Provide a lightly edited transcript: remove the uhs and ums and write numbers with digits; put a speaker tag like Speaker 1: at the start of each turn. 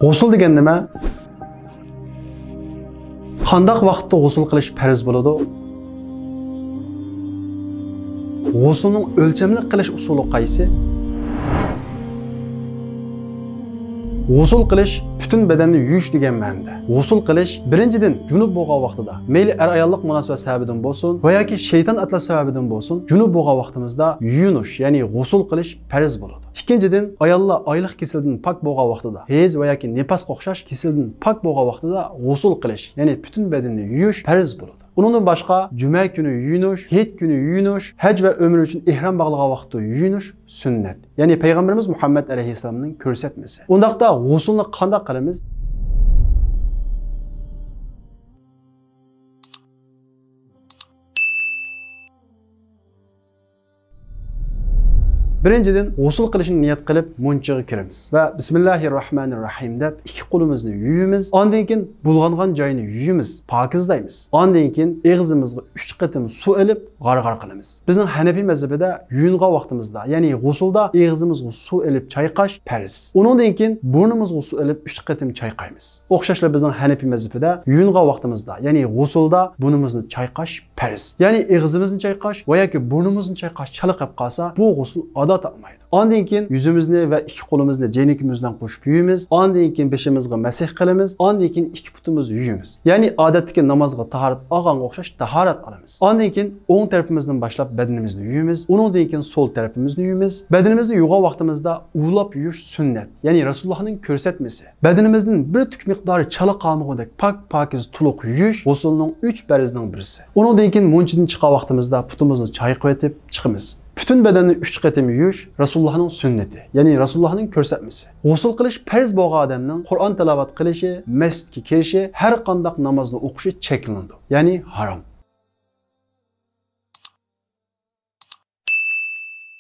Speaker 1: G'usul degan nima? Qanday vaqtda g'usul qilish farz bo'ladi? G'usulning o'lchamli qilish usuli qaysi? G'usul qilish bütün bedenni yuyish degan ma'noda. G'usul qilish birinchidan junub bo'lgan vaqtida, mayli er-ayollik munosabat sababidan bo'lsin va yoki shayton atlas sababidan bo'lsin, junub bo'lgan vaqtimizda yuyinish, ya'ni g'usul qilish farz bo'ladi. İkinciden, ayollar oylik kesildan pak bo'lgan vaqtida, hez va yoki nifas o'xshash kesildan pak bo'lgan vaqtida g'usul qilish, ya'ni bütün bedenni yuyish farz bo'ladi. Bundan başqa cuma kuni yuyinish, hit kuni yuyinish, haj va umr uchun ihrom bog'lagan vaqtda yuyinish sunnat. Ya'ni payg'ambarimiz Muhammad alayhisalomning ko'rsatmasi. Undaqda g'usulni qanday qilamiz? Birinchidan g'usul qilishni niyat qilib munchiga kiramiz va bismillahirrohmanirrohim deb ikki qo'limizni yuyamiz. Ondan keyin bulg'angan joyini yuyamiz, pokizlaymiz. Ondan keyin og'zimizga 3 qatim suv ilib g'arg'ar qilamiz. Bizning Hanafiy mazhabida yuyingan vaqtimizda, ya'ni g'usulda og'zimizga suv ilib chayqash farz. Undan keyin burnimizga suv ilib 3 qatim chayqaymiz. O'xshashla bizning Hanafiy mazhabida yuyingan vaqtimizda, ya'ni g'usulda burnimizni chayqash farz. Ya'ni og'zimizni chayqash va yoki burnimizni chayqash chaliqib qolsa, bu g'usul olmaydi. Ondan keyin yuzimizni va ikki qo'limizni jeynikimizdan qo'shib yuyamiz. Ondan keyin beshimizga masih qilamiz. Ondan keyin ikki putimizni yuyamiz. Ya'ni odatdagi namozga tahorat olganga o'xshash tahorat olamiz. Ondan keyin o'ng tarafimizdan boshlab badanimizni yuyamiz. Undan keyin so'l tarafimizni yuyamiz. Badanimizni yuvgan vaqtimizda ulab yuyish sunnat. Ya'ni Rasulullohning ko'rsatmasi. Badanimizning bir tuk miqdori chala qolmagudek pokiz to'liq yuyish g'usulning 3 farzning birisi. Undan keyin munchidan chiqqan vaqtimizda putimizni chayqab etib chiqamiz. Bütün bedenni 3 qatim yuyish Rasulullahning sunnati, ya'ni Rasulullahning ko'rsatmasi. G'usul qilish farz bo'lgan odamning Qur'on tilovat qilishi, masjidga kirishi, har qanday namozni o'qishi cheklandi, ya'ni harom.